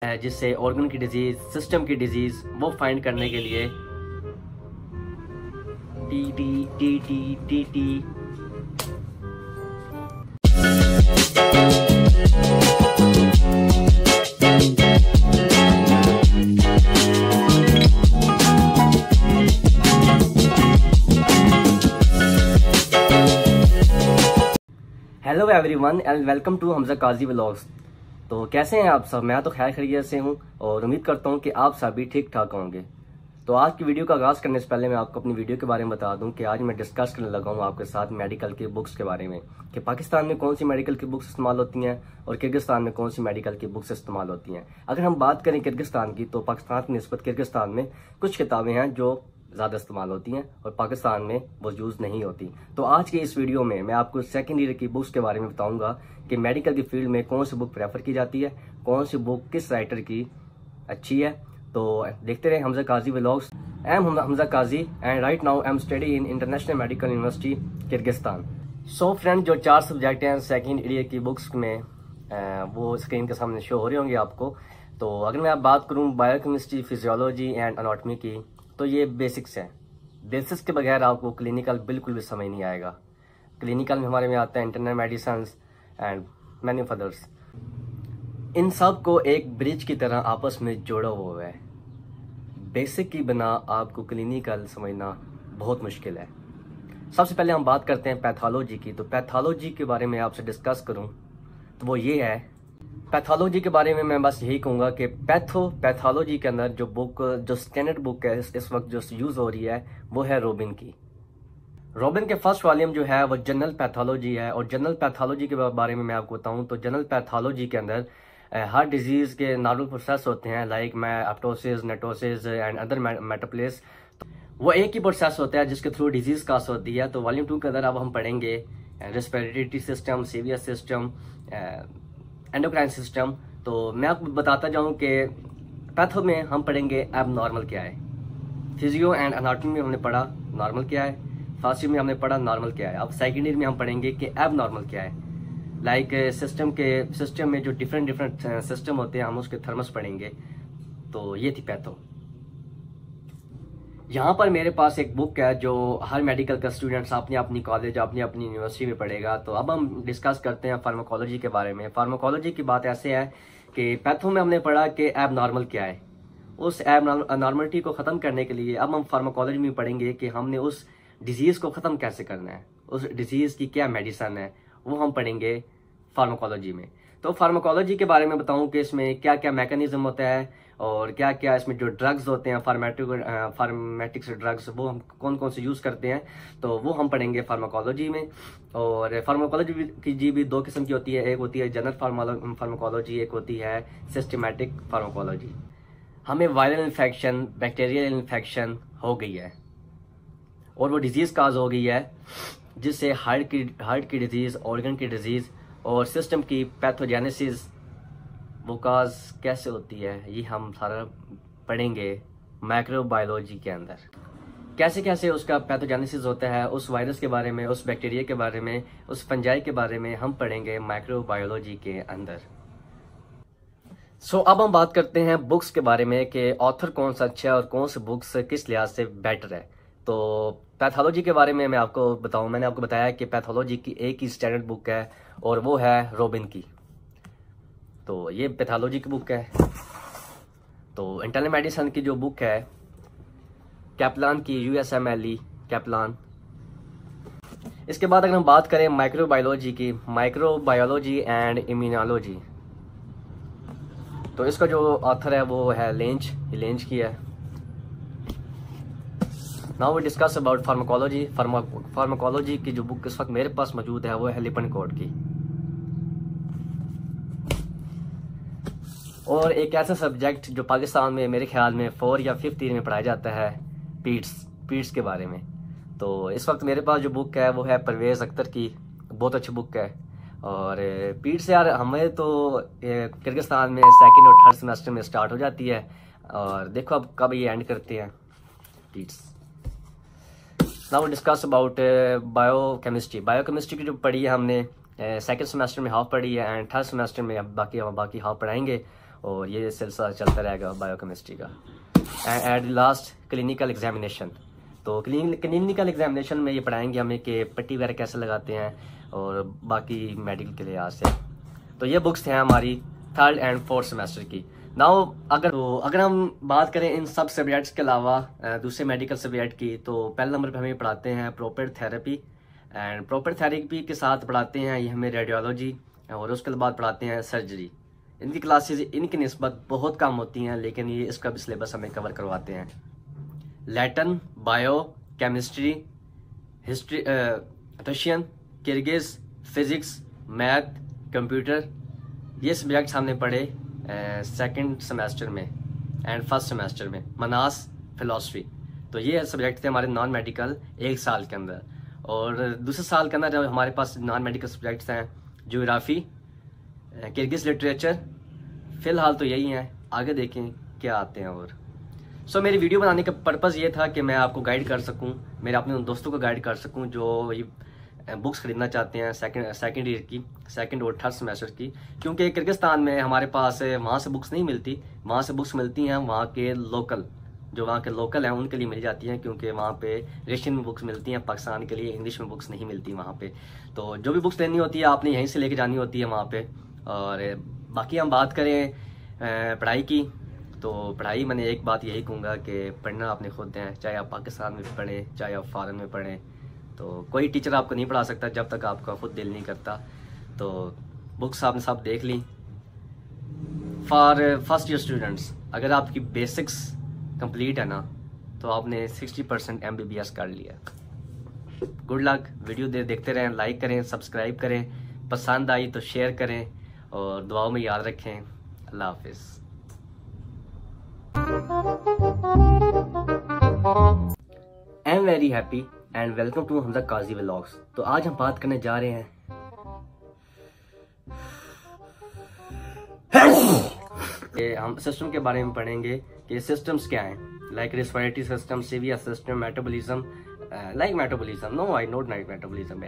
है जिससे ऑर्गन की डिजीज, सिस्टम की डिजीज वो फाइंड करने के लिए टी टी टी टी टी टी। Hello everyone and welcome to Hamza Qazi vlogs. तो कैसे हैं आप सब? मैं तो खैर खैरियत से हूं और उम्मीद करता हूं कि आप सभी ठीक ठाक होंगे। तो आज की वीडियो का आगाज़ करने से पहले मैं आपको अपनी वीडियो के बारे में बता दूं कि आज मैं डिस्कस करने लगा हूं आपके साथ मेडिकल की बुक्स के बारे में, कि पाकिस्तान में कौन सी मेडिकल की बुक्स इस्तेमाल होती हैं और किर्गिस्तान में कौन सी मेडिकल की बुक्स इस्तेमाल होती हैं। अगर हम बात करें किर्गिस्तान की, तो पाकिस्तान की निस्बत किर्गिस्तान में कुछ किताबें हैं जो ज़्यादा इस्तेमाल होती हैं और पाकिस्तान में वो यूज़ नहीं होती। तो आज की इस वीडियो में मैं आपको सेकेंड ईयर की बुक्स के बारे में बताऊंगा कि मेडिकल की फील्ड में कौन सी बुक प्रेफर की जाती है, कौन सी बुक किस राइटर की अच्छी है। तो देखते रहे हमजा काजी vlogs. I am Hamza Qazi and right now I am study in international medical university Kyrgyzstan. So friend, जो 4 सब्जेक्ट हैं सेकेंड ईयर की बुक्स में वो स्क्रीन के सामने शो हो रहे होंगे आपको। तो अगर मैं बात करूँ बायोकेमिस्ट्री, फिजियोलॉजी एंड एनाटॉमी की, तो ये बेसिक्स हैं। बेसिक्स के बगैर आपको क्लिनिकल बिल्कुल भी समझ नहीं आएगा। क्लिनिकल में हमारे में आता है internal medicine and many others. इन सब को एक ब्रिज की तरह आपस में जोड़ा हुआ है। बेसिक की बिना आपको क्लिनिकल समझना बहुत मुश्किल है। सबसे पहले हम बात करते हैं पैथोलॉजी की। तो पैथोलॉजी के बारे में आपसे डिस्कस करूं तो वो ये है, पैथोलॉजी के बारे में मैं बस यही कहूँगा कि पैथोलॉजी के अंदर जो स्टैंडर्ड बुक है इस वक्त जो यूज़ हो रही है वो है रॉबिन की। रॉबिन के फर्स्ट वॉल्यूम जो है वो जनरल पैथोलॉजी है। और जनरल पैथोलॉजी के बारे में मैं आपको बताऊँ तो जनरल पैथोलॉजी के अंदर हर डिजीज़ के नॉर्मल प्रोसेस होते हैं, लाइक एप्टोसिस, नेटोसिस एंड अदर मेटाप्लेस। वो एक ही प्रोसेस होता है जिसके थ्रू डिजीज़ काज होती है। तो वॉल्यूम 2 के अंदर अब हम पढ़ेंगे respiratory system, CVS system, endocrine system. तो मैं आपको बताता जाऊं कि पैथो में हम पढ़ेंगे अब नॉर्मल क्या है, फिजियो एंड एनाटॉमी में हमने पढ़ा नॉर्मल क्या है, फार्मेसी में हमने पढ़ा नॉर्मल क्या है। अब सेकेंड ईयर में हम पढ़ेंगे कि अब नॉर्मल क्या है, लाइक सिस्टम में जो डिफरेंट सिस्टम होते हैं हम उसके थर्मस पढ़ेंगे। तो ये थी पैथो। यहाँ पर मेरे पास एक बुक है जो हर मेडिकल का स्टूडेंट्स अपनी अपनी कॉलेज, अपनी अपनी यूनिवर्सिटी में पढ़ेगा। तो अब हम डिस्कस करते हैं फार्माकोलॉजी के बारे में। फार्माकोलॉजी की बात ऐसे है कि पैथो में हमने पढ़ा कि एब नॉर्मल क्या है। उस एब नॉर्मलिटी को ख़त्म करने के लिए अब हम फार्माकोलॉजी में पढ़ेंगे कि हमने उस डिजीज़ को ख़त्म कैसे करना है, उस डिजीज़ की क्या मेडिसन है, वो हम पढ़ेंगे फार्माकोलॉजी में। तो फार्माकोलॉजी के बारे में बताऊं कि इसमें क्या क्या मैकेनिज्म होता है और क्या क्या इसमें जो ड्रग्स होते हैं, फार्मेटिक्स ड्रग्स, वो हम कौन कौन से यूज़ करते हैं, तो वो हम पढ़ेंगे फार्माकोलॉजी में। और फार्माकोलॉजी की भी 2 किस्म की होती है, एक होती है जनरल फार्माकोलॉजी, एक होती है सिस्टमैटिक फार्माकोलॉजी। हमें वायरल इन्फेक्शन, बैक्टीरियल इन्फेक्शन हो गई है और वो डिजीज़ काज हो गई है जिससे हार्ट की डिजीज़, ऑर्गन की डिजीज़ और सिस्टम की पैथोजेनेसिस वो काज कैसे होती है, ये हम सारा पढ़ेंगे माइक्रोबायोलॉजी के अंदर। कैसे कैसे उसका पैथोजेनेसिस होता है, उस वायरस के बारे में, उस बैक्टीरिया के बारे में, उस फंजाई के बारे में हम पढ़ेंगे माइक्रोबायोलॉजी के अंदर। सो अब हम बात करते हैं बुक्स के बारे में कि ऑथर कौन सा अच्छा है और कौन सी बुक्स किस लिहाज से बेटर है। तो पैथोलॉजी के बारे में मैं आपको बताऊं, मैंने आपको बताया कि पैथोलॉजी की एक ही स्टैंडर्ड बुक है और वो है रॉबिन की। तो ये पैथोलॉजी की बुक है। तो इंटरनल मेडिसिन की जो बुक है कैप्लान की, USMLE कैप्लान। इसके बाद अगर हम बात करें माइक्रोबायोलॉजी की, माइक्रोबायोलॉजी एंड इम्यूनोलॉजी, तो इसका जो ऑथर है वो है लेंज की है। Now we discuss about pharmacology. Pharmacology की जो बुक इस वक्त मेरे पास मौजूद है वो है लिपनकोर्ट की। और एक ऐसा सब्जेक्ट जो पाकिस्तान में मेरे ख्याल में 4 या 5th ईयर में पढ़ाया जाता है, पीड्स के बारे में। तो इस वक्त मेरे पास जो बुक है वो है परवेज़ अख्तर की, बहुत अच्छी बुक है। और पीड्स यार हमें तो किर्गिस्तान में 2nd और 3rd सेमेस्टर में स्टार्ट हो जाती है और देखो अब कब ये एंड करते हैं पीड्स। नाउ डिस्कस अबाउट बायोकेमिस्ट्री की जो पढ़ी है हमने 2nd सेमेस्टर में हाफ पढ़ी है एंड 3rd सेमेस्टर में अब बाकी हाफ पढ़ाएंगे। और ये सिलसिला चलता रहेगा बायोकेमिस्ट्री का। At last clinical examination. तो क्लिनिकल एग्जामिनेशन में ये पढ़ाएंगे हमें कि पट्टी वगैरह कैसे लगाते हैं और बाकी मेडिकल के लिहाज से। तो ये बुक्स हैं हमारी 3rd एंड 4th सेमेस्टर की। नाउ अगर हम बात करें इन सब सब्जेक्ट्स के अलावा दूसरे मेडिकल सब्जेक्ट की, तो पहले नंबर पे हमें पढ़ाते हैं proper therapy. And proper therapy के साथ पढ़ाते हैं ये हमें रेडियोलॉजी, और उसके बाद पढ़ाते हैं सर्जरी। इनकी क्लासेस इनकी निस्बत बहुत कम होती हैं, लेकिन ये इसका भी सिलेबस हमें कवर करवाते हैं। Latin, bio, chemistry, history, Russian, Kyrgyz, physics, math, computer, ये सब्जेक्ट्स हमने पढ़े 2nd सेमेस्टर में एंड 1st सेमेस्टर में। मनास, फिलॉसफी, तो ये सब्जेक्ट थे हमारे नॉन मेडिकल 1 साल के अंदर। और दूसरे साल के अंदर जब हमारे पास नॉन मेडिकल सब्जेक्ट्स हैं ज्योग्राफी, किर्गिज लिटरेचर। फ़िलहाल तो यही हैं, आगे देखें क्या आते हैं। और मेरी वीडियो बनाने का पर्पज़ ये था कि मैं आपको गाइड कर सकूं, मेरे अपने उन दोस्तों को गाइड कर सकूं जो ये बुक्स खरीदना चाहते हैं सेकंड ईयर की, 2nd और 3rd सेमेस्टर की। क्योंकि किर्गिस्तान में हमारे पास वहाँ से बुक्स नहीं मिलती, वहाँ से बुक्स मिलती हैं वहाँ के लोकल, जो वहाँ के लोकल हैं उनके लिए मिल जाती हैं। क्योंकि वहाँ पे रशियन में बुक्स मिलती हैं, पाकिस्तान के लिए इंग्लिश में बुक्स नहीं मिलती वहाँ पे। तो जो भी बुक्स लेनी होती है आपने यहीं से लेके जानी होती है वहाँ पे। और बाकी हम बात करें पढ़ाई की, तो पढ़ाई मैंने एक बात यही कहूँगा कि पढ़ना आपने खुद है, चाहे आप पाकिस्तान में पढ़ें चाहे आप फ़ॉरेन में पढ़ें। तो कोई टीचर आपको नहीं पढ़ा सकता जब तक आपका खुद दिल नहीं करता। तो बुक्स आपने सब देख ली। फॉर 1st ईयर स्टूडेंट्स, अगर आपकी बेसिक्स कंप्लीट है ना, तो आपने 60% MBBS कर लिया। Good luck. वीडियो देखते रहें, लाइक करें, सब्सक्राइब करें, पसंद आई तो शेयर करें और दुआओं में याद रखें। अल्लाह हाफिज़। I am very happy and welcome to Hamza Qazi vlogs. तो आज हम बात करने जा रहे हैं हम सिस्टम के बारे में पढ़ेंगे कि सिस्टम्स क्या हैं, like respiratory system, CVS system, metabolism, no I not metabolism